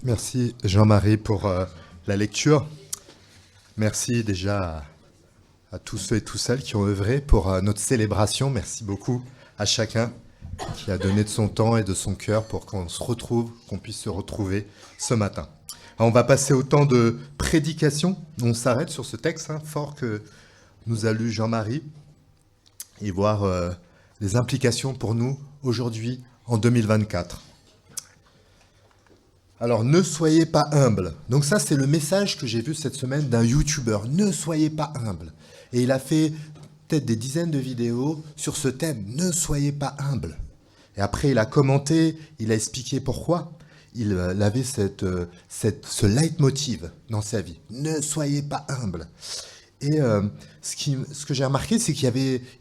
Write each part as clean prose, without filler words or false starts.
Merci Jean-Marie pour la lecture. Merci déjà à tous ceux et toutes celles qui ont œuvré pour notre célébration. Merci beaucoup à chacun qui a donné de son temps et de son cœur pour qu'on se retrouve, qu'on puisse se retrouver ce matin. Alors, on va passer au temps de prédication. On s'arrête sur ce texte fort que nous a lu Jean-Marie et voir les implications pour nous aujourd'hui en 2024. Alors, ne soyez pas humble. Donc ça, c'est le message que j'ai vu cette semaine d'un YouTuber. Ne soyez pas humble. Et il a fait peut-être des dizaines de vidéos sur ce thème. Ne soyez pas humble. Et après, il a commenté, il a expliqué pourquoi. Il avait ce leitmotiv dans sa vie. Ne soyez pas humble. Et ce que j'ai remarqué, c'est qu'il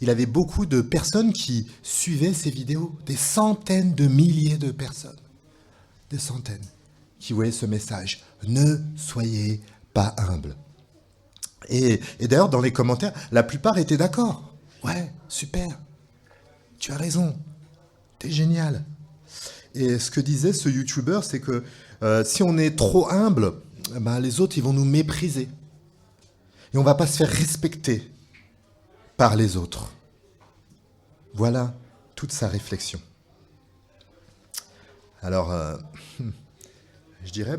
avait beaucoup de personnes qui suivaient ses vidéos. Des centaines de milliers de personnes. Des centaines qui voyaient ce message. Ne soyez pas humble. Et d'ailleurs, dans les commentaires, la plupart étaient d'accord. Ouais, super. Tu as raison. T'es génial. Et ce que disait ce YouTuber, c'est que si on est trop humble, les autres, ils vont nous mépriser. Et on ne va pas se faire respecter par les autres. Voilà toute sa réflexion. Alors, je dirais,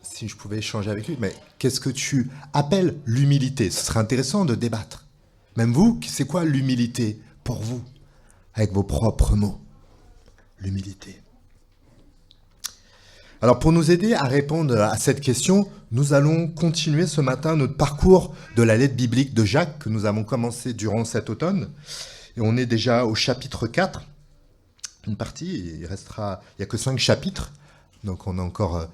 si je pouvais échanger avec lui, mais qu'est-ce que tu appelles l'humilité? Ce serait intéressant de débattre. Même vous, c'est quoi l'humilité pour vous? Avec vos propres mots. L'humilité. Alors, pour nous aider à répondre à cette question, nous allons continuer ce matin notre parcours de la lettre biblique de Jacques que nous avons commencé durant cet automne. Et on est déjà au chapitre 4. Une partie, il n'y a que 5 chapitres. Donc on a encore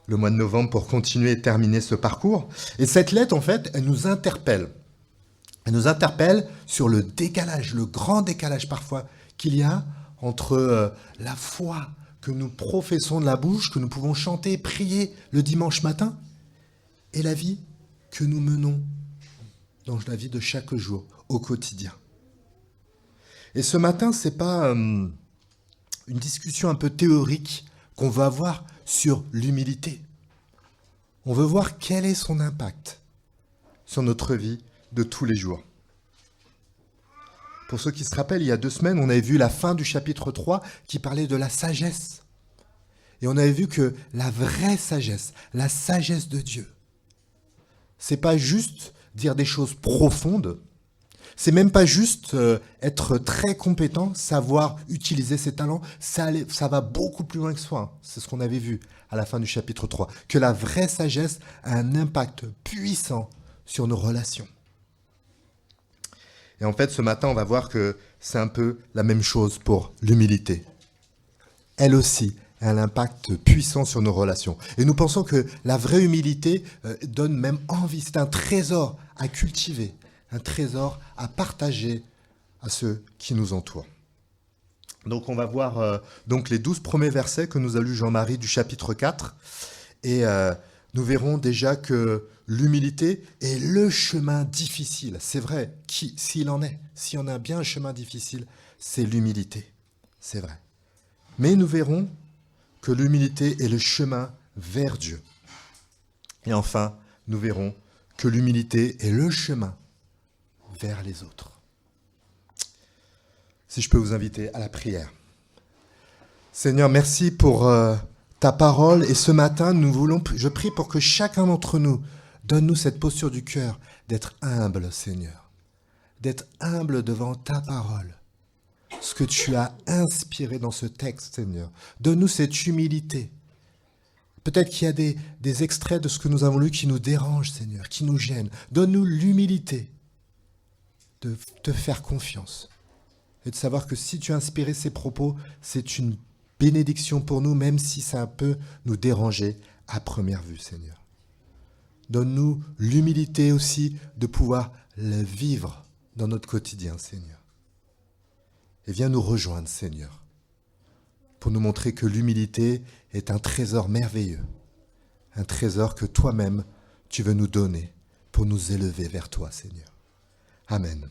le mois de novembre pour continuer et terminer ce parcours. Et cette lettre, en fait, elle nous interpelle. Elle nous interpelle sur le décalage, le grand décalage parfois qu'il y a entre la foi que nous professons de la bouche, que nous pouvons chanter, prier le dimanche matin, et la vie que nous menons dans la vie de chaque jour, au quotidien. Et ce matin, ce n'est pas une discussion un peu théorique qu'on veut avoir sur l'humilité. On veut voir quel est son impact sur notre vie de tous les jours. Pour ceux qui se rappellent, il y a 2 semaines, on avait vu la fin du chapitre 3 qui parlait de la sagesse. Et on avait vu que la vraie sagesse, la sagesse de Dieu, c'est pas juste dire des choses profondes, c'est même pas juste être très compétent, savoir utiliser ses talents, ça va beaucoup plus loin que soi. C'est ce qu'on avait vu à la fin du chapitre 3, que la vraie sagesse a un impact puissant sur nos relations. Et en fait, ce matin, on va voir que c'est un peu la même chose pour l'humilité. Elle aussi a un impact puissant sur nos relations. Et nous pensons que la vraie humilité donne même envie, c'est un trésor à cultiver, un trésor à partager à ceux qui nous entourent. Donc on va voir donc les 12 premiers versets que nous a lu Jean-Marie du chapitre 4. Et nous verrons déjà que l'humilité est le chemin difficile. C'est vrai, s'il y en a bien un chemin difficile, c'est l'humilité. C'est vrai. Mais nous verrons que l'humilité est le chemin vers Dieu. Et enfin, nous verrons que l'humilité est le chemin vers les autres. Si je peux vous inviter à la prière. Seigneur, merci pour ta parole. Et ce matin, je prie pour que chacun d'entre nous donne-nous cette posture du cœur d'être humble, Seigneur. D'être humble devant ta parole. Ce que tu as inspiré dans ce texte, Seigneur. Donne-nous cette humilité. Peut-être qu'il y a des extraits de ce que nous avons lu qui nous dérangent, Seigneur, qui nous gênent. Donne-nous l'humilité de te faire confiance et de savoir que si tu as inspiré ces propos, c'est une bénédiction pour nous, même si ça peut nous déranger à première vue, Seigneur. Donne-nous l'humilité aussi de pouvoir le vivre dans notre quotidien, Seigneur. Et viens nous rejoindre, Seigneur, pour nous montrer que l'humilité est un trésor merveilleux, un trésor que toi-même, tu veux nous donner pour nous élever vers toi, Seigneur. Amen.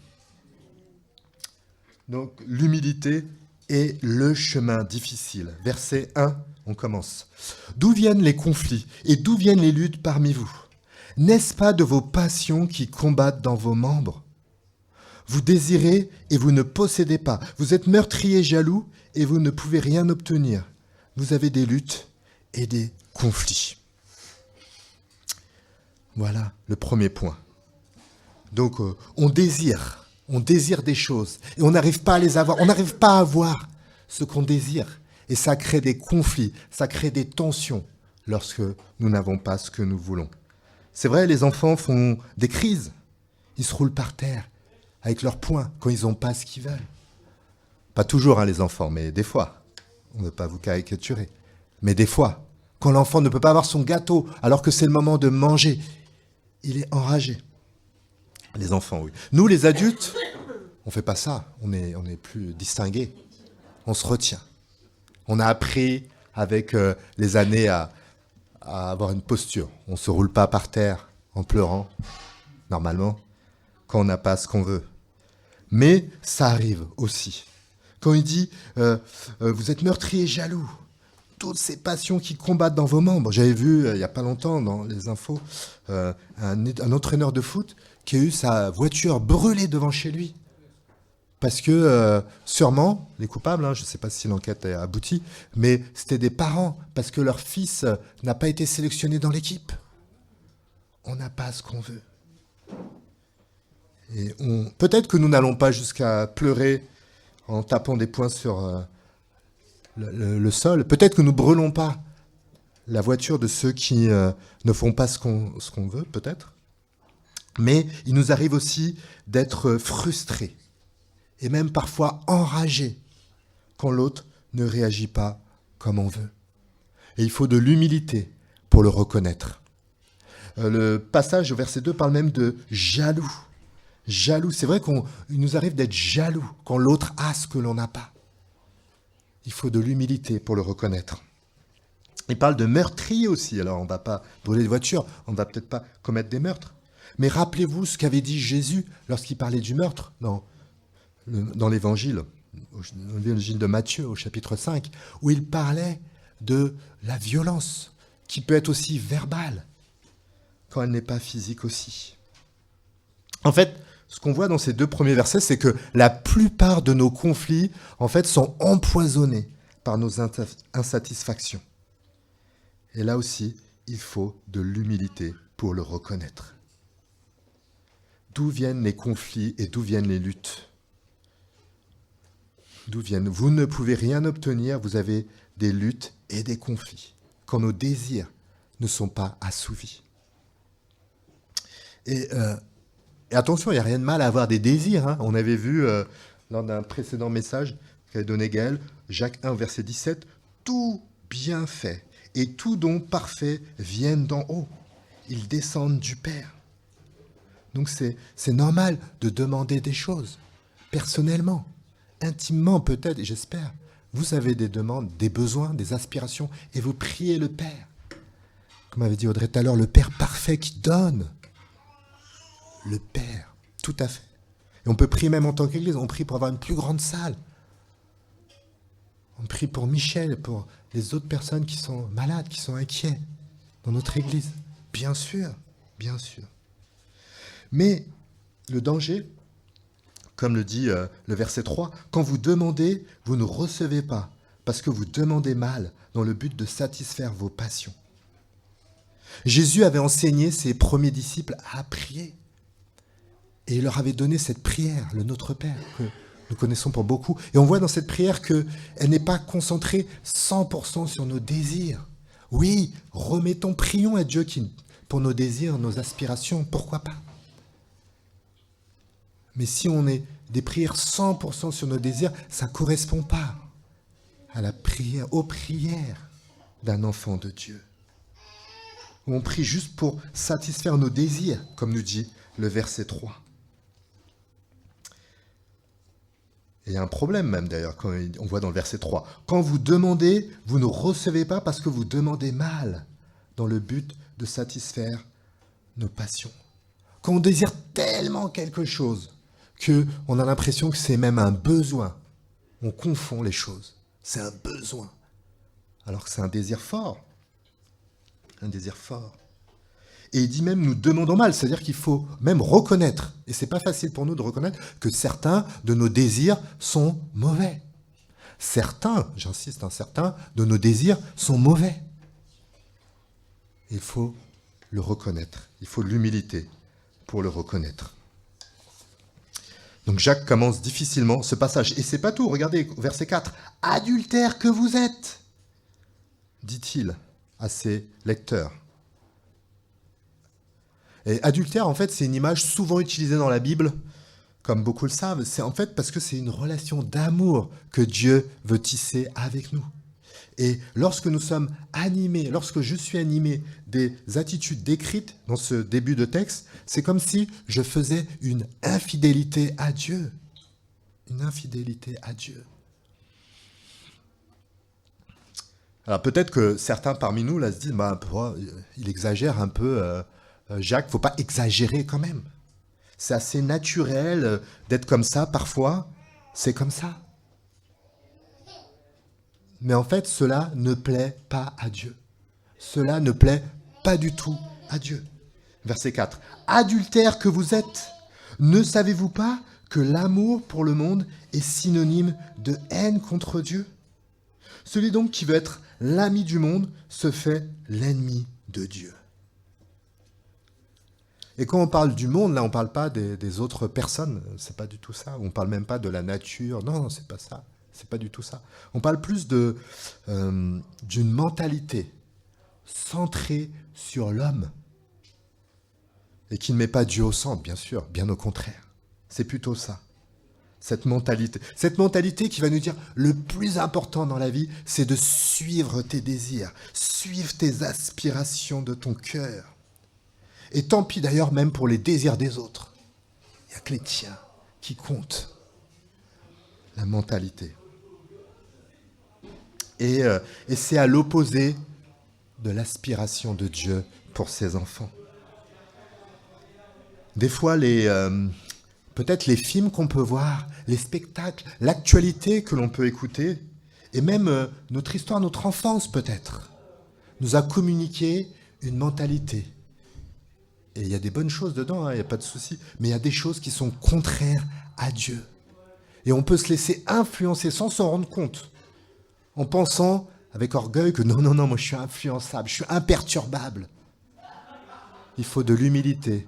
Donc, l'humilité est le chemin difficile. Verset 1, on commence. D'où viennent les conflits et d'où viennent les luttes parmi vous? N'est-ce pas de vos passions qui combattent dans vos membres? Vous désirez et vous ne possédez pas. Vous êtes meurtriers jaloux et vous ne pouvez rien obtenir. Vous avez des luttes et des conflits. Voilà le premier point. Donc, on désire des choses et on n'arrive pas à les avoir. On n'arrive pas à avoir ce qu'on désire. Et ça crée des conflits, ça crée des tensions lorsque nous n'avons pas ce que nous voulons. C'est vrai, les enfants font des crises. Ils se roulent par terre avec leurs poings quand ils n'ont pas ce qu'ils veulent. Pas toujours, hein, les enfants, mais des fois. On ne veut pas vous caricaturer. Mais des fois, quand l'enfant ne peut pas avoir son gâteau alors que c'est le moment de manger, il est enragé. Les enfants, oui. Nous, les adultes, on ne fait pas ça. On est plus distingués. On se retient. On a appris avec les années à avoir une posture. On ne se roule pas par terre en pleurant, normalement, quand on n'a pas ce qu'on veut. Mais ça arrive aussi. Quand il dit vous êtes meurtriers et jaloux, toutes ces passions qui combattent dans vos membres. J'avais vu, il n'y a pas longtemps, dans les infos, un entraîneur de foot qui a eu sa voiture brûlée devant chez lui. Parce que sûrement, les coupables, hein, je ne sais pas si l'enquête a abouti, mais c'était des parents, parce que leur fils n'a pas été sélectionné dans l'équipe. On n'a pas ce qu'on veut. Et peut-être que nous n'allons pas jusqu'à pleurer en tapant des poings sur le sol. Peut-être que nous ne brûlons pas la voiture de ceux qui ne font pas ce qu'on veut, peut-être. Mais il nous arrive aussi d'être frustrés et même parfois enragés quand l'autre ne réagit pas comme on veut. Et il faut de l'humilité pour le reconnaître. Le passage au verset 2 parle même de jaloux. Jaloux, c'est vrai qu'il nous arrive d'être jaloux quand l'autre a ce que l'on n'a pas. Il faut de l'humilité pour le reconnaître. Il parle de meurtrier aussi. Alors, on ne va pas brûler de voiture, on ne va peut-être pas commettre des meurtres. Mais rappelez-vous ce qu'avait dit Jésus lorsqu'il parlait du meurtre dans l'évangile de Matthieu, au chapitre 5, où il parlait de la violence, qui peut être aussi verbale, quand elle n'est pas physique aussi. En fait, ce qu'on voit dans ces deux premiers versets, c'est que la plupart de nos conflits, en fait, sont empoisonnés par nos insatisfactions. Et là aussi, il faut de l'humilité pour le reconnaître. D'où viennent les conflits et d'où viennent les luttes? D'où viennent? Vous ne pouvez rien obtenir, vous avez des luttes et des conflits, quand nos désirs ne sont pas assouvis. Et attention, il n'y a rien de mal à avoir des désirs. Hein. On avait vu lors d'un précédent message qu'avait donné Gaël, Jacques 1, verset 17, « Tout bienfait et tout don parfait viennent d'en haut. Ils descendent du Père. » Donc c'est normal de demander des choses, personnellement, intimement peut-être, et j'espère. Vous avez des demandes, des besoins, des aspirations, et vous priez le Père. Comme avait dit Audrey tout à l'heure, le Père parfait qui donne. Le Père, tout à fait. Et on peut prier même en tant qu'Église, on prie pour avoir une plus grande salle. On prie pour Michel, pour les autres personnes qui sont malades, qui sont inquiets dans notre Église. Bien sûr, bien sûr. Mais le danger, comme le dit le verset 3, quand vous demandez, vous ne recevez pas, parce que vous demandez mal, dans le but de satisfaire vos passions. Jésus avait enseigné ses premiers disciples à prier. Et il leur avait donné cette prière, le Notre Père, que nous connaissons pour beaucoup. Et on voit dans cette prière qu'elle n'est pas concentrée 100% sur nos désirs. Oui, prions à Dieu pour nos désirs, nos aspirations, pourquoi pas? Mais si on est des prières 100% sur nos désirs, ça ne correspond pas à la prière, aux prières d'un enfant de Dieu. On prie juste pour satisfaire nos désirs, comme nous dit le verset 3. Et il y a un problème même d'ailleurs, quand on voit dans le verset 3. Quand vous demandez, vous ne recevez pas parce que vous demandez mal, dans le but de satisfaire nos passions. Quand on désire tellement quelque chose, qu'on a l'impression que c'est même un besoin, On confond les choses. C'est un besoin. Alors que c'est un désir fort. Un désir fort. Et il dit même, nous demandons mal, c'est-à-dire qu'il faut même reconnaître, et c'est pas facile pour nous de reconnaître, que certains de nos désirs sont mauvais. Certains, j'insiste, certains de nos désirs sont mauvais. Il faut le reconnaître, il faut de l'humilité pour le reconnaître. Donc Jacques commence difficilement ce passage, et c'est pas tout, regardez, verset 4. « Adultère que vous êtes !» dit-il à ses lecteurs. Et adultère, en fait, c'est une image souvent utilisée dans la Bible, comme beaucoup le savent. C'est en fait parce que c'est une relation d'amour que Dieu veut tisser avec nous. Et lorsque nous sommes animés, lorsque je suis animé des attitudes décrites dans ce début de texte, c'est comme si je faisais une infidélité à Dieu. Une infidélité à Dieu. Alors peut-être que certains parmi nous là, se disent, il exagère un peu... Jacques, il ne faut pas exagérer quand même. C'est assez naturel d'être comme ça parfois. C'est comme ça. Mais en fait, cela ne plaît pas à Dieu. Cela ne plaît pas du tout à Dieu. Verset 4. « Adultères que vous êtes, ne savez-vous pas que l'amour pour le monde est synonyme de haine contre Dieu ? Celui donc qui veut être l'ami du monde se fait l'ennemi de Dieu. » Et quand on parle du monde, là, on ne parle pas des autres personnes. C'est pas du tout ça. On ne parle même pas de la nature. Non, c'est pas ça. C'est pas du tout ça. On parle plus d'une mentalité centrée sur l'homme et qui ne met pas Dieu au centre, bien sûr. Bien au contraire. C'est plutôt ça. Cette mentalité qui va nous dire le plus important dans la vie, c'est de suivre tes désirs, suivre tes aspirations de ton cœur. Et tant pis d'ailleurs même pour les désirs des autres. Il n'y a que les tiens qui comptent. La mentalité. Et c'est à l'opposé de l'aspiration de Dieu pour ses enfants. Des fois, peut-être les films qu'on peut voir, les spectacles, l'actualité que l'on peut écouter, et même notre histoire, notre enfance peut-être, nous a communiqué une mentalité. Et il y a des bonnes choses dedans, il n'y a pas de souci. Mais il y a des choses qui sont contraires à Dieu. Et on peut se laisser influencer sans s'en rendre compte. En pensant avec orgueil que non, moi je suis influençable, je suis imperturbable. Il faut de l'humilité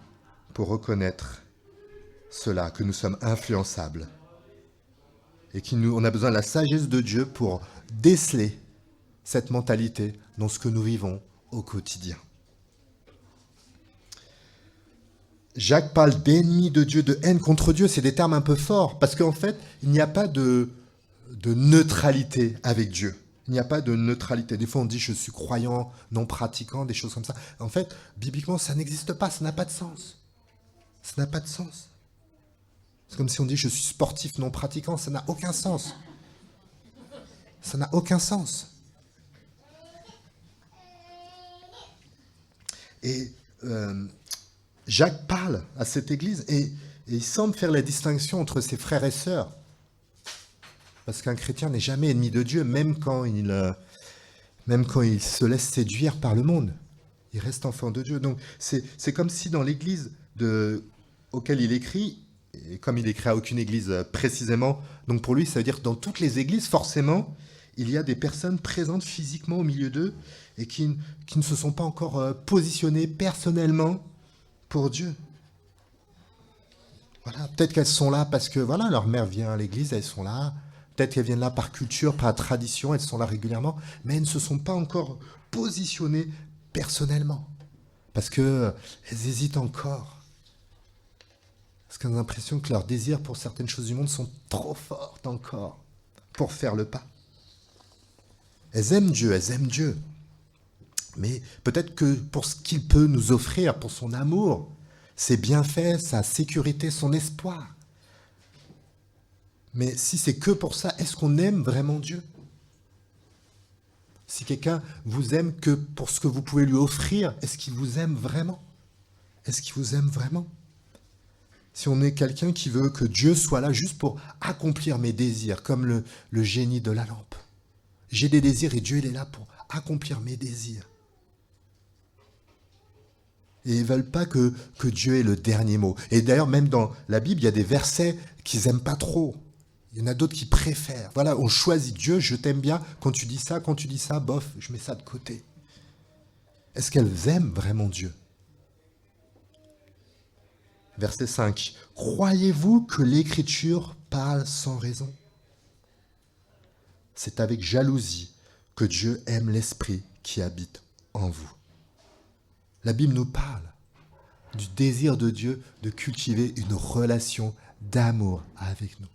pour reconnaître cela, que nous sommes influençables. Et on a besoin de la sagesse de Dieu pour déceler cette mentalité dans ce que nous vivons au quotidien. Jacques parle d'ennemi de Dieu, de haine contre Dieu, c'est des termes un peu forts, parce qu'en fait, il n'y a pas de neutralité avec Dieu. Il n'y a pas de neutralité. Des fois, on dit « je suis croyant, non pratiquant », des choses comme ça. En fait, bibliquement, ça n'existe pas, ça n'a pas de sens. Ça n'a pas de sens. C'est comme si on dit « je suis sportif, non pratiquant », ça n'a aucun sens. Ça n'a aucun sens. Et Jacques parle à cette église et il semble faire la distinction entre ses frères et sœurs. Parce qu'un chrétien n'est jamais ennemi de Dieu, même quand il se laisse séduire par le monde. Il reste enfant de Dieu. Donc c'est comme si dans l'église auquel il écrit, et comme il écrit à aucune église précisément, donc pour lui ça veut dire que dans toutes les églises, forcément, il y a des personnes présentes physiquement au milieu d'eux et qui ne se sont pas encore positionnées personnellement pour Dieu. Voilà, peut-être qu'elles sont là parce que voilà, leur mère vient à l'église, elles sont là. Peut-être qu'elles viennent là par culture, par tradition, elles sont là régulièrement, mais elles ne se sont pas encore positionnées personnellement. Parce qu'elles hésitent encore. Parce qu'elles ont l'impression que leurs désirs pour certaines choses du monde sont trop fortes encore pour faire le pas. Elles aiment Dieu. Mais peut-être que pour ce qu'il peut nous offrir, pour son amour, ses bienfaits, sa sécurité, son espoir. Mais si c'est que pour ça, est-ce qu'on aime vraiment Dieu ? Si quelqu'un vous aime que pour ce que vous pouvez lui offrir, est-ce qu'il vous aime vraiment ? Est-ce qu'il vous aime vraiment ? si on est quelqu'un qui veut que Dieu soit là juste pour accomplir mes désirs, comme le génie de la lampe. J'ai des désirs et Dieu il est là pour accomplir mes désirs. Et ils ne veulent pas que Dieu ait le dernier mot. Et d'ailleurs, même dans la Bible, il y a des versets qu'ils n'aiment pas trop. Il y en a d'autres qui préfèrent. Voilà, on choisit Dieu, je t'aime bien. Quand tu dis ça, bof, je mets ça de côté. Est-ce qu'elles aiment vraiment Dieu? Verset 5. Croyez-vous que l'Écriture parle sans raison? C'est avec jalousie que Dieu aime l'Esprit qui habite en vous. La Bible nous parle du désir de Dieu de cultiver une relation d'amour avec nous.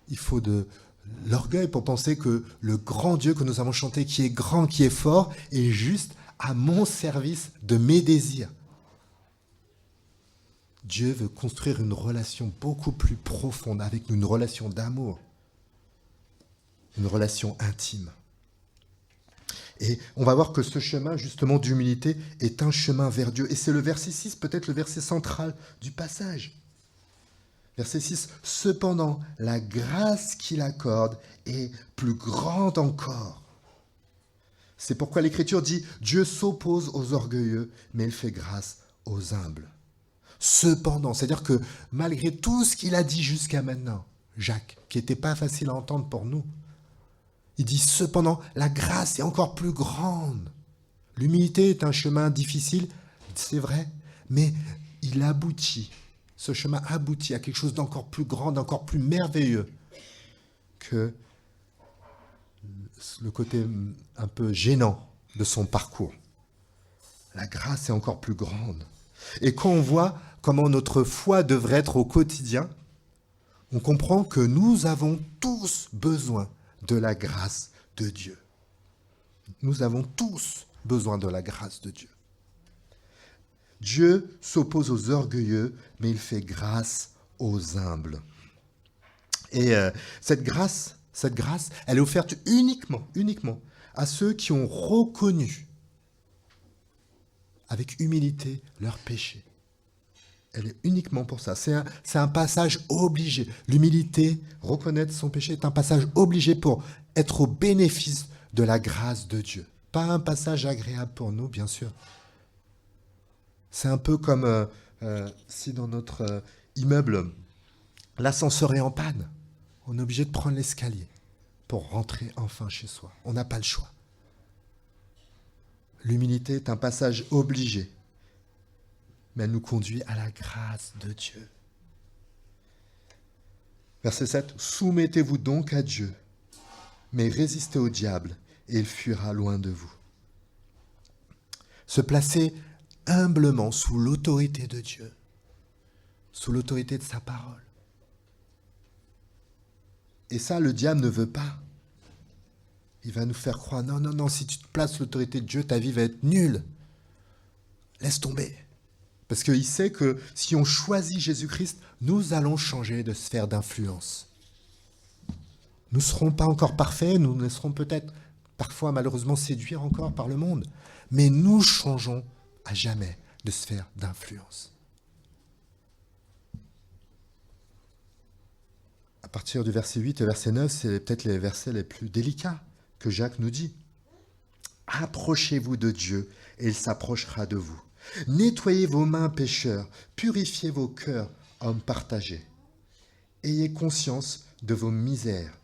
Il faut de l'orgueil pour penser que le grand Dieu que nous avons chanté, qui est grand, qui est fort, est juste à mon service de mes désirs. Dieu veut construire une relation beaucoup plus profonde avec nous, une relation d'amour, une relation intime. Et on va voir que ce chemin, justement, d'humilité est un chemin vers Dieu. Et c'est le verset 6, peut-être le verset central du passage. Verset 6, « Cependant, la grâce qu'il accorde est plus grande encore. » C'est pourquoi l'Écriture dit, « Dieu s'oppose aux orgueilleux, mais il fait grâce aux humbles. » Cependant, c'est-à-dire que malgré tout ce qu'il a dit jusqu'à maintenant, Jacques, qui n'était pas facile à entendre pour nous, il dit, cependant, la grâce est encore plus grande. L'humilité est un chemin difficile, c'est vrai, mais il aboutit. Ce chemin aboutit à quelque chose d'encore plus grand, d'encore plus merveilleux que le côté un peu gênant de son parcours. La grâce est encore plus grande. Et quand on voit comment notre foi devrait être au quotidien, on comprend que nous avons tous besoin de la grâce de Dieu. Nous avons tous besoin de la grâce de Dieu. Dieu s'oppose aux orgueilleux, mais il fait grâce aux humbles. Et cette grâce, elle est offerte uniquement à ceux qui ont reconnu avec humilité leurs péchés. Elle est uniquement pour ça. C'est un passage obligé. L'humilité, reconnaître son péché, est un passage obligé pour être au bénéfice de la grâce de Dieu. Pas un passage agréable pour nous, bien sûr. C'est un peu comme si dans notre immeuble, l'ascenseur est en panne. On est obligé de prendre l'escalier pour rentrer enfin chez soi. On n'a pas le choix. L'humilité est un passage obligé, mais elle nous conduit à la grâce de Dieu. Verset 7. « Soumettez-vous donc à Dieu, mais résistez au diable, et il fuira loin de vous. » Se placer humblement sous l'autorité de Dieu, sous l'autorité de sa parole. Et ça, le diable ne veut pas. Il va nous faire croire, non, si tu te places sous l'autorité de Dieu, ta vie va être nulle. Laisse tomber. Parce qu'il sait que si on choisit Jésus-Christ, nous allons changer de sphère d'influence. Nous ne serons pas encore parfaits, nous nous laisserons peut-être parfois malheureusement séduire encore par le monde, mais nous changeons à jamais de sphère d'influence. À partir du verset 8 et verset 9, c'est peut-être les versets les plus délicats que Jacques nous dit. « Approchez-vous de Dieu et il s'approchera de vous. Nettoyez vos mains, pécheurs, purifiez vos cœurs, hommes partagés. Ayez conscience de vos misères,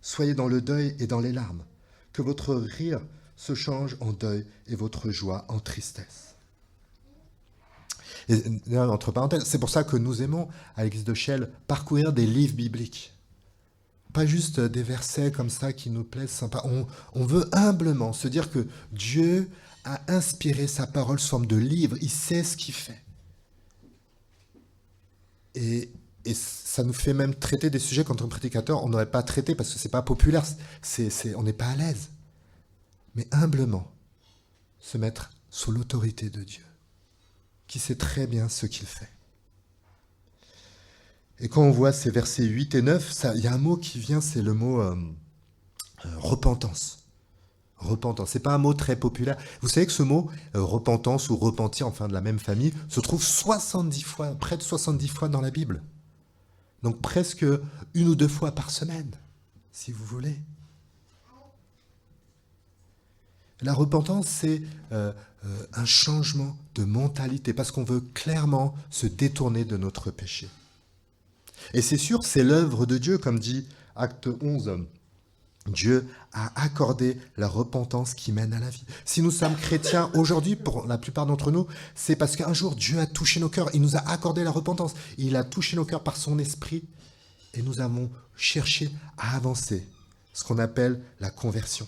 soyez dans le deuil et dans les larmes, que votre rire se change en deuil et votre joie en tristesse. » Et, entre parenthèses, c'est pour ça que nous aimons, à l'Église de Chelles, parcourir des livres bibliques. Pas juste des versets comme ça qui nous plaisent sympa. On veut humblement se dire que Dieu a inspiré sa parole sous forme de livre. Il sait ce qu'il fait. Et ça nous fait même traiter des sujets qu'en tant que prédicateur, on n'aurait pas traité parce que c'est pas populaire. On n'est pas à l'aise. Mais humblement, se mettre sous l'autorité de Dieu, qui sait très bien ce qu'il fait. Et quand on voit ces versets 8 et 9, il y a un mot qui vient, c'est le mot repentance. Repentance. C'est pas un mot très populaire. Vous savez que ce mot, repentance ou repentir, enfin de la même famille, se trouve 70 fois, près de 70 fois dans la Bible. Donc presque une ou deux fois par semaine, si vous voulez. La repentance, c'est un changement de mentalité, parce qu'on veut clairement se détourner de notre péché. Et c'est sûr, c'est l'œuvre de Dieu, comme dit Acte 11. Dieu a accordé la repentance qui mène à la vie. Si nous sommes chrétiens aujourd'hui, pour la plupart d'entre nous, c'est parce qu'un jour Dieu a touché nos cœurs, il nous a accordé la repentance, il a touché nos cœurs par son esprit, et nous avons cherché à avancer, ce qu'on appelle la conversion.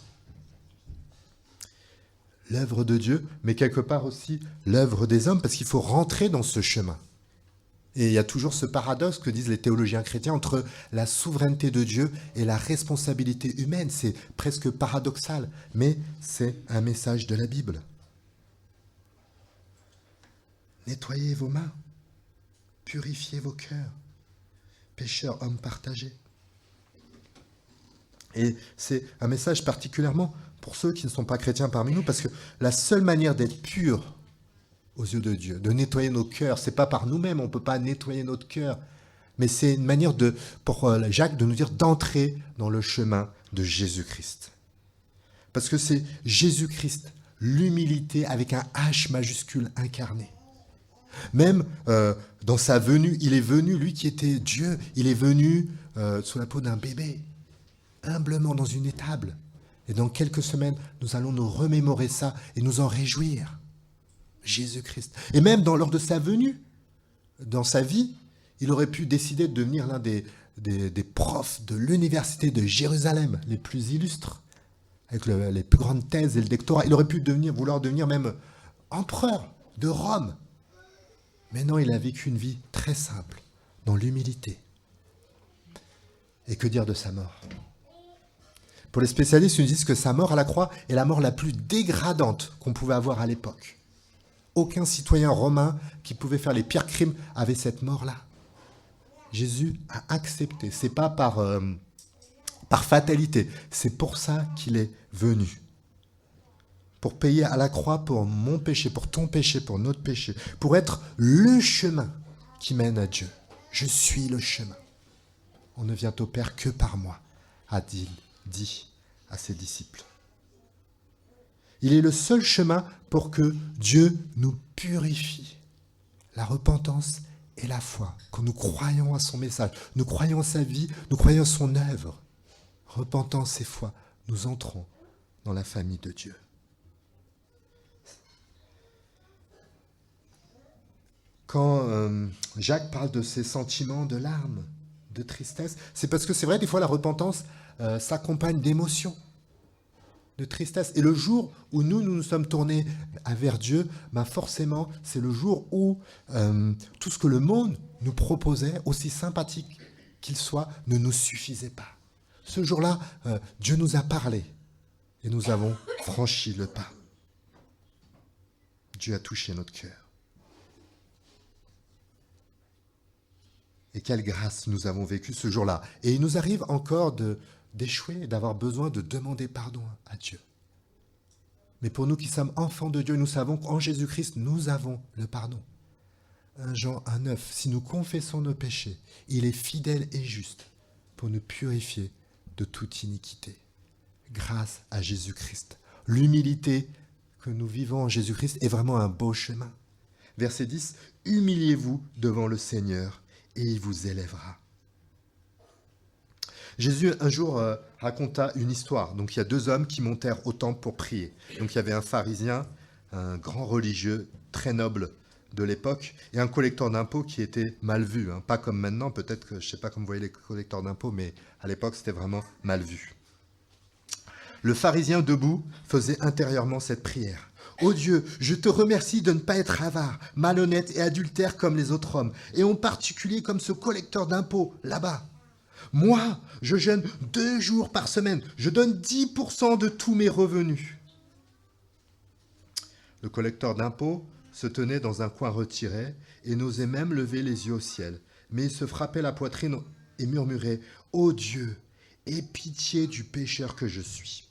L'œuvre de Dieu, mais quelque part aussi l'œuvre des hommes, parce qu'il faut rentrer dans ce chemin. Et il y a toujours ce paradoxe que disent les théologiens chrétiens entre la souveraineté de Dieu et la responsabilité humaine. C'est presque paradoxal, mais c'est un message de la Bible. Nettoyez vos mains, purifiez vos cœurs, pécheurs, hommes partagés. Et c'est un message particulièrement pour ceux qui ne sont pas chrétiens parmi nous, parce que la seule manière d'être pur aux yeux de Dieu, de nettoyer nos cœurs, c'est pas par nous-mêmes, on ne peut pas nettoyer notre cœur, mais c'est une manière pour Jacques de nous dire d'entrer dans le chemin de Jésus-Christ. Parce que c'est Jésus-Christ, l'humilité avec un H majuscule incarné. Même dans sa venue, il est venu, lui qui était Dieu, il est venu sous la peau d'un bébé, humblement dans une étable. Et dans quelques semaines, nous allons nous remémorer ça et nous en réjouir. Jésus-Christ. Et même lors de sa venue, dans sa vie, il aurait pu décider de devenir l'un des profs de l'université de Jérusalem, les plus illustres, avec les plus grandes thèses et le doctorat. Il aurait pu vouloir devenir même empereur de Rome. Mais non, il a vécu une vie très simple, dans l'humilité. Et que dire de sa mort ? Pour les spécialistes, ils nous disent que sa mort à la croix est la mort la plus dégradante qu'on pouvait avoir à l'époque. Aucun citoyen romain qui pouvait faire les pires crimes avait cette mort-là. Jésus a accepté. C'est pas par fatalité. C'est pour ça qu'il est venu. Pour payer à la croix pour mon péché, pour ton péché, pour notre péché. Pour être le chemin qui mène à Dieu. Je suis le chemin. On ne vient au Père que par moi, a-t-il dit à ses disciples. Il est le seul chemin pour que Dieu nous purifie. La repentance et la foi, quand nous croyons à son message, nous croyons à sa vie, nous croyons à son œuvre. Repentance et foi, nous entrons dans la famille de Dieu. Quand Jacques parle de ses sentiments de larmes, de tristesse, c'est parce que c'est vrai, des fois la repentance s'accompagne d'émotions, de tristesse. Et le jour où nous sommes tournés vers Dieu, forcément, c'est le jour où tout ce que le monde nous proposait, aussi sympathique qu'il soit, ne nous suffisait pas. Ce jour-là, Dieu nous a parlé et nous avons franchi le pas. Dieu a touché notre cœur. Et quelle grâce nous avons vécu ce jour-là. Et il nous arrive encore d'échouer, d'avoir besoin de demander pardon à Dieu. Mais pour nous qui sommes enfants de Dieu, nous savons qu'en Jésus-Christ, nous avons le pardon. 1 Jean 1,9, si nous confessons nos péchés, il est fidèle et juste pour nous purifier de toute iniquité. Grâce à Jésus-Christ. L'humilité que nous vivons en Jésus-Christ est vraiment un beau chemin. Verset 10, humiliez-vous devant le Seigneur et il vous élèvera. Jésus, un jour, raconta une histoire. Donc, il y a deux hommes qui montèrent au temple pour prier. Donc, il y avait un pharisien, un grand religieux, très noble de l'époque, et un collecteur d'impôts qui était mal vu. Pas comme maintenant, peut-être que, je ne sais pas comment vous voyez les collecteurs d'impôts, mais à l'époque, c'était vraiment mal vu. Le pharisien debout faisait intérieurement cette prière. « Ô Dieu, je te remercie de ne pas être avare, malhonnête et adultère comme les autres hommes, et en particulier comme ce collecteur d'impôts, là-bas. Moi, je jeûne 2 jours par semaine, je donne 10% de tous mes revenus. » Le collecteur d'impôts se tenait dans un coin retiré et n'osait même lever les yeux au ciel, mais il se frappait la poitrine et murmurait « Ô Dieu, aie pitié du pécheur que je suis. »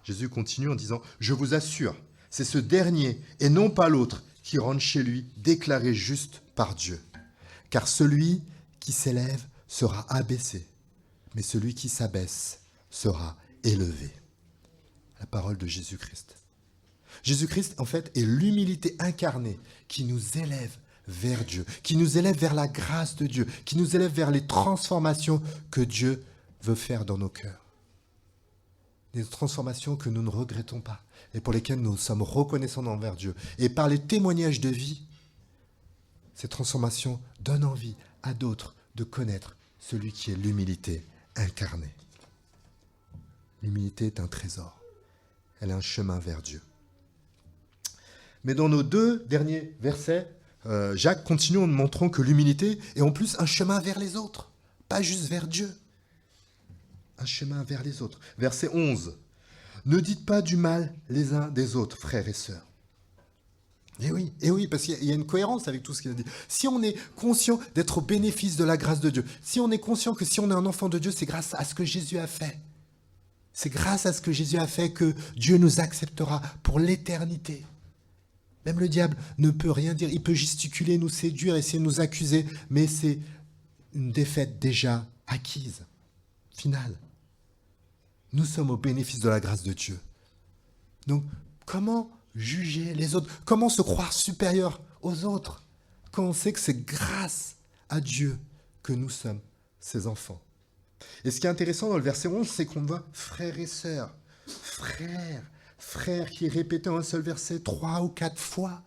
Jésus continue en disant « Je vous assure, c'est ce dernier et non pas l'autre qui rentre chez lui déclaré juste par Dieu. Car celui qui s'élève sera abaissé, mais celui qui s'abaisse sera élevé. » La parole de Jésus-Christ. Jésus-Christ, en fait, est l'humilité incarnée qui nous élève vers Dieu, qui nous élève vers la grâce de Dieu, qui nous élève vers les transformations que Dieu veut faire dans nos cœurs. Des transformations que nous ne regrettons pas et pour lesquelles nous sommes reconnaissants envers Dieu. Et par les témoignages de vie, ces transformations donnent envie à d'autres de connaître celui qui est l'humilité incarnée. L'humilité est un trésor. Elle est un chemin vers Dieu. Mais dans nos 2 derniers versets, Jacques continue en nous montrant que l'humilité est en plus un chemin vers les autres, pas juste vers Dieu. Un chemin vers les autres. Verset 11. « Ne dites pas du mal les uns des autres, frères et sœurs. » Et oui, parce qu'il y a une cohérence avec tout ce qu'il a dit. Si on est conscient d'être au bénéfice de la grâce de Dieu, si on est conscient que si on est un enfant de Dieu, c'est grâce à ce que Jésus a fait. C'est grâce à ce que Jésus a fait que Dieu nous acceptera pour l'éternité. Même le diable ne peut rien dire. Il peut gesticuler, nous séduire, essayer de nous accuser, mais c'est une défaite déjà acquise, finale. Nous sommes au bénéfice de la grâce de Dieu. Donc, comment juger les autres? Comment se croire supérieur aux autres quand on sait que c'est grâce à Dieu que nous sommes ses enfants? Et ce qui est intéressant dans le verset 11, c'est qu'on voit frères et sœurs. Frère qui est répété en un seul verset 3 ou 4 fois.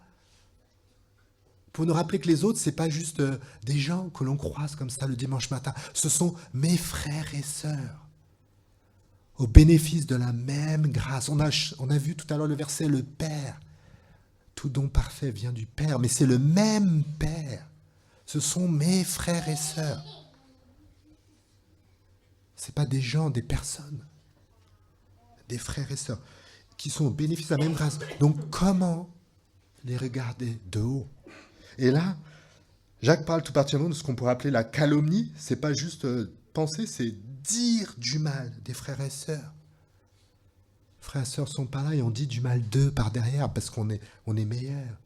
Pour nous rappeler que les autres, ce n'est pas juste des gens que l'on croise comme ça le dimanche matin. Ce sont mes frères et sœurs. Au bénéfice de la même grâce. On a vu tout à l'heure le verset, le Père. Tout don parfait vient du Père, mais c'est le même Père. Ce sont mes frères et sœurs. Ce n'est pas des gens, des personnes. Des frères et sœurs qui sont au bénéfice de la même grâce. Donc comment les regarder de haut? Et là, Jacques parle tout particulièrement de ce qu'on pourrait appeler la calomnie. Ce n'est pas juste penser, c'est dire du mal des frères et sœurs. Frères et sœurs sont pas là et on dit du mal d'eux par derrière parce qu'on est meilleur,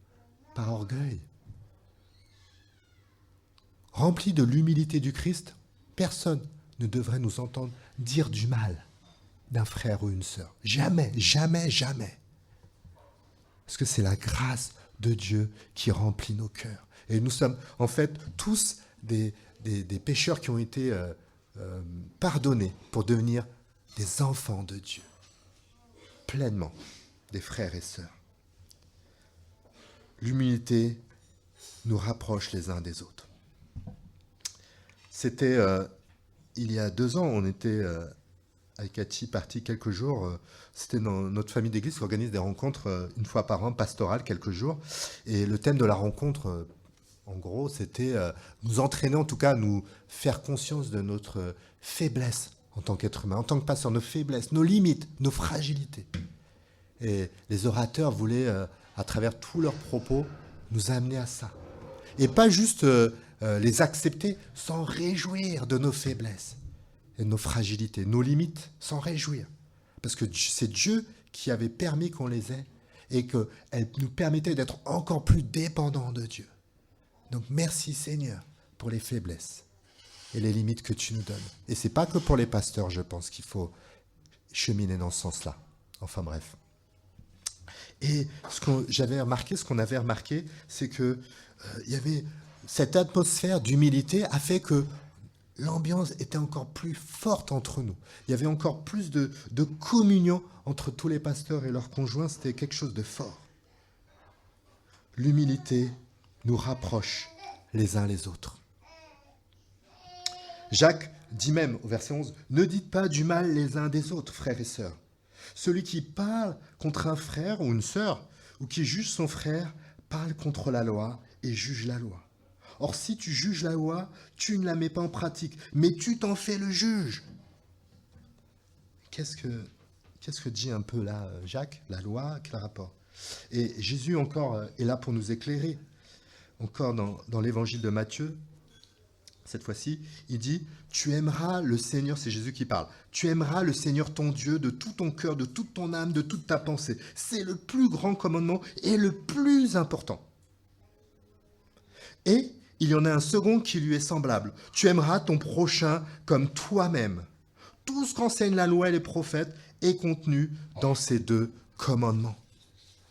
par orgueil. Rempli de l'humilité du Christ, personne ne devrait nous entendre dire du mal d'un frère ou une sœur. Jamais, jamais, jamais. Parce que c'est la grâce de Dieu qui remplit nos cœurs. Et nous sommes en fait tous des pécheurs qui ont été pardonnés pour devenir des enfants de Dieu. Pleinement, des frères et sœurs. L'humilité nous rapproche les uns des autres. C'était il y a 2 ans, on était avec Cathy partis quelques jours. C'était dans notre famille d'église qui organise des rencontres une fois par an, pastorales, quelques jours. Et le thème de la rencontre, en gros, c'était nous entraîner, en tout cas, à nous faire conscience de notre faiblesse en tant qu'être humain, en tant que pasteur, nos faiblesses, nos limites, nos fragilités. Et les orateurs voulaient, à travers tous leurs propos, nous amener à ça. Et pas juste les accepter, s'en réjouir de nos faiblesses et de nos fragilités, nos limites, s'en réjouir. Parce que c'est Dieu qui avait permis qu'on les ait et qu'elle nous permettait d'être encore plus dépendants de Dieu. Donc merci Seigneur pour les faiblesses et les limites que tu nous donnes. Et c'est pas que pour les pasteurs, je pense, qu'il faut cheminer dans ce sens-là. Enfin bref. Et ce qu'on avait remarqué, c'est que il y avait cette atmosphère d'humilité a fait que l'ambiance était encore plus forte entre nous. Il y avait encore plus de communion entre tous les pasteurs et leurs conjoints. C'était quelque chose de fort. L'humilité nous rapproche les uns les autres. Jacques dit même au verset 11, « Ne dites pas du mal les uns des autres, frères et sœurs. Celui qui parle contre un frère ou une sœur, ou qui juge son frère, parle contre la loi et juge la loi. Or, si tu juges la loi, tu ne la mets pas en pratique, mais tu t'en fais le juge. » Qu'est-ce que dit un peu là, Jacques? La loi, quel rapport? Et Jésus encore est là pour nous éclairer. Encore dans l'évangile de Matthieu, Cette fois-ci, il dit, tu aimeras le Seigneur, c'est Jésus qui parle, tu aimeras le Seigneur ton Dieu de tout ton cœur, de toute ton âme, de toute ta pensée. C'est le plus grand commandement et le plus important. Et il y en a un second qui lui est semblable. Tu aimeras ton prochain comme toi-même. Tout ce qu'enseignent la loi et les prophètes est contenu dans ces deux commandements.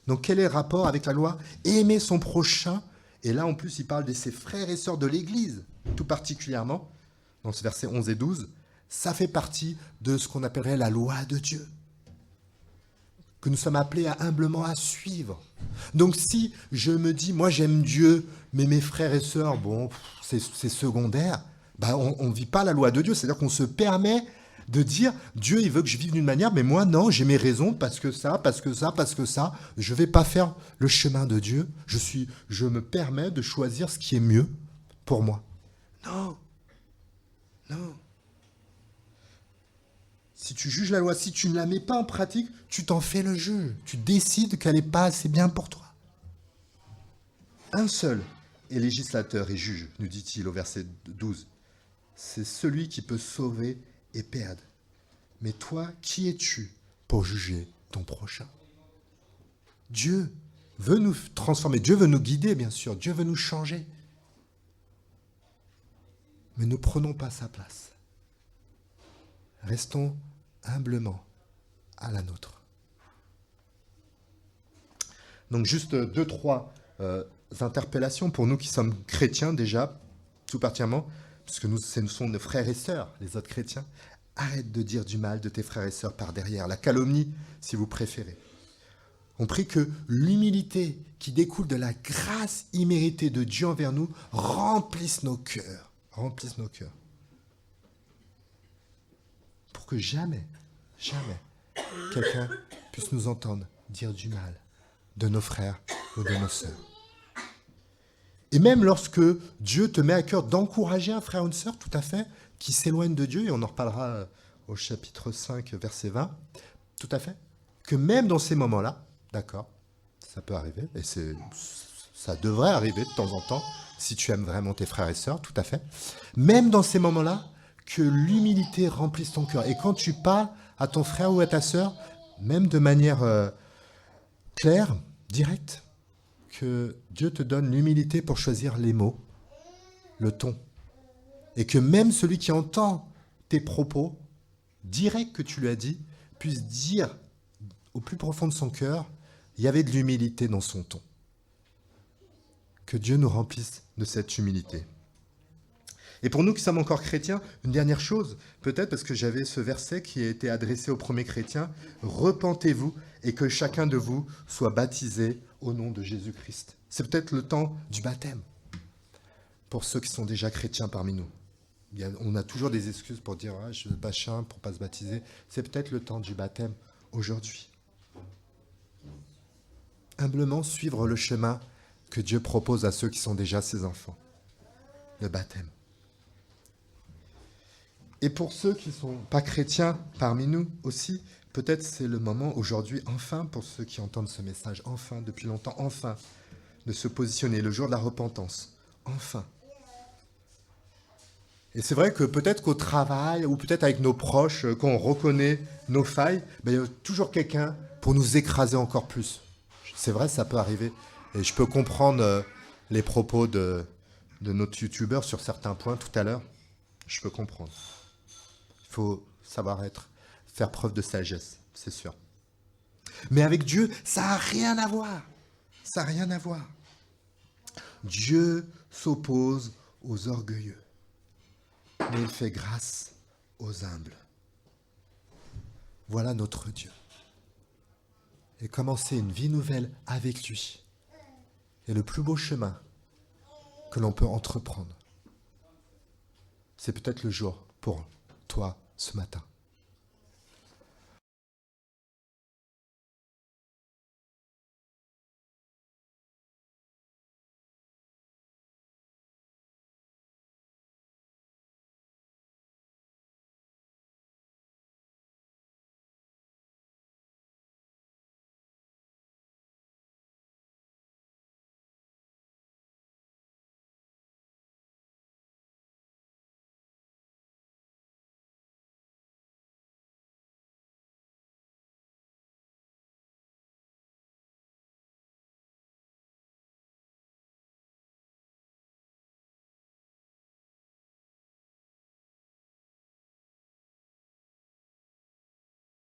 Donc quel est le rapport avec la loi? Aimer son prochain. Et là, en plus, il parle de ses frères et sœurs de l'Église, tout particulièrement, dans ce verset 11 et 12. Ça fait partie de ce qu'on appellerait la loi de Dieu, que nous sommes appelés humblement à suivre. Donc si je me dis, moi j'aime Dieu, mais mes frères et sœurs, bon, c'est secondaire, bah, on ne vit pas la loi de Dieu. C'est-à-dire qu'on se permet de dire, Dieu, il veut que je vive d'une manière, mais moi, non, j'ai mes raisons, parce que ça, je ne vais pas faire le chemin de Dieu. Je me permets de choisir ce qui est mieux pour moi. Non, non. Si tu juges la loi, si tu ne la mets pas en pratique, tu t'en fais le juge. Tu décides qu'elle n'est pas assez bien pour toi. Un seul est législateur et juge, nous dit-il au verset 12. C'est celui qui peut sauver et perdre. Mais toi, qui es-tu pour juger ton prochain? Dieu veut nous transformer, Dieu veut nous guider, bien sûr, Dieu veut nous changer. Mais ne prenons pas sa place. Restons humblement à la nôtre. Donc juste 2-3 interpellations pour nous qui sommes chrétiens déjà, tout particulièrement, parce que ce sont nos frères et sœurs, les autres chrétiens. Arrête de dire du mal de tes frères et sœurs par derrière, la calomnie, si vous préférez. On prie que l'humilité qui découle de la grâce imméritée de Dieu envers nous remplisse nos cœurs. Remplisse nos cœurs. Pour que jamais, jamais, quelqu'un puisse nous entendre dire du mal de nos frères ou de nos sœurs. Et même lorsque Dieu te met à cœur d'encourager un frère ou une sœur, tout à fait, qui s'éloigne de Dieu, et on en reparlera au chapitre 5, verset 20, tout à fait, que même dans ces moments-là, d'accord, ça peut arriver, et ça devrait arriver de temps en temps, si tu aimes vraiment tes frères et sœurs, tout à fait, même dans ces moments-là, que l'humilité remplisse ton cœur. Et quand tu parles à ton frère ou à ta sœur, même de manière claire, directe, que Dieu te donne l'humilité pour choisir les mots, le ton. Et que même celui qui entend tes propos, directs que tu lui as dit, puisse dire au plus profond de son cœur, il y avait de l'humilité dans son ton. Que Dieu nous remplisse de cette humilité. Et pour nous qui sommes encore chrétiens, une dernière chose, peut-être parce que j'avais ce verset qui a été adressé aux premiers chrétiens, repentez-vous et que chacun de vous soit baptisé au nom de Jésus-Christ. C'est peut-être le temps du baptême pour ceux qui sont déjà chrétiens parmi nous. On a toujours des excuses pour dire « je suis bachin pour ne pas se baptiser ». C'est peut-être le temps du baptême aujourd'hui. Humblement suivre le chemin que Dieu propose à ceux qui sont déjà ses enfants. Le baptême. Et pour ceux qui ne sont pas chrétiens parmi nous aussi, peut-être c'est le moment aujourd'hui, enfin, pour ceux qui entendent ce message, enfin, depuis longtemps, enfin, de se positionner, le jour de la repentance, enfin. Et c'est vrai que peut-être qu'au travail, ou peut-être avec nos proches, quand on reconnaît nos failles, il y a toujours quelqu'un pour nous écraser encore plus. C'est vrai, ça peut arriver. Et je peux comprendre les propos de notre youtubeur sur certains points tout à l'heure. Je peux comprendre. Il faut savoir faire preuve de sagesse, c'est sûr. Mais avec Dieu, ça n'a rien à voir. Ça n'a rien à voir. Dieu s'oppose aux orgueilleux, mais il fait grâce aux humbles. Voilà notre Dieu. Et commencer une vie nouvelle avec lui est le plus beau chemin que l'on peut entreprendre. C'est peut-être le jour pour toi ce matin.